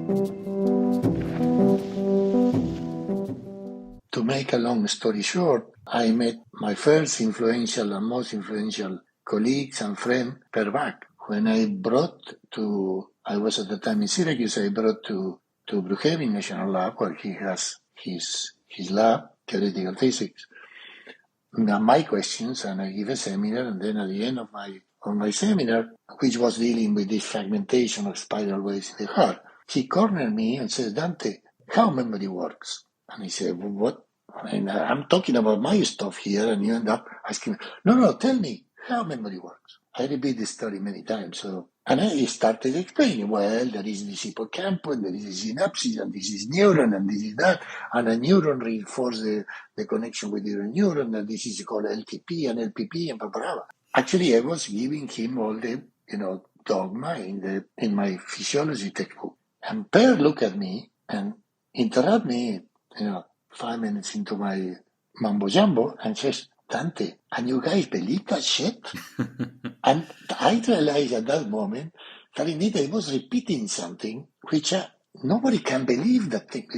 To make a long story short, I met my first influential and most influential colleagues and friends per back. When I was at the time in Syracuse, I brought to Brookhaven National Lab, where he has his lab, theoretical physics, my questions, and I give a seminar, and then at the end of my seminar, which was dealing with this fragmentation of spiral waves in the heart, he cornered me and says, Dante, how memory works? And I said, well, what? And I'm talking about my stuff here, and you end up asking, no, tell me how memory works. I repeat this story many times. And I started explaining, well, there is this hippocampus, there is this synapses, and this is neuron, and this is that, and a neuron reinforces the connection with your neuron, and this is called LTP and LPP and blah, blah, blah. Actually, I was giving him all the, dogma in my physiology textbook. And Per looked at me and interrupted me, 5 minutes into my mambo jumbo and says, Dante, and you guys believe that shit? And I realized at that moment that indeed I was repeating something which nobody can believe that thing.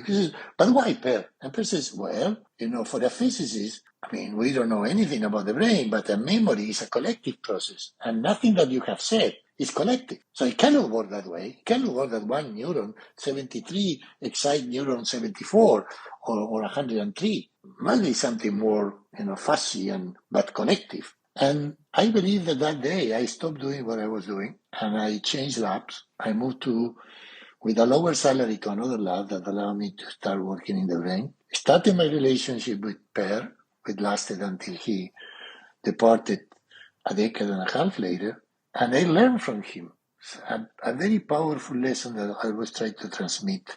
But why, Per? And Per says, well, for a physicist, we don't know anything about the brain, but a memory is a collective process, and nothing that you have said is collective. So it cannot work that way. It cannot work that one neuron, 73, excites neuron 74 or 103. Must be something more, fussy but connective. And I believe that day I stopped doing what I was doing and I changed labs. I moved with a lower salary to another lab that allowed me to start working in the brain. Started my relationship with Per, which lasted until he departed a decade and a half later. And I learned from him a very powerful lesson that I was trying to transmit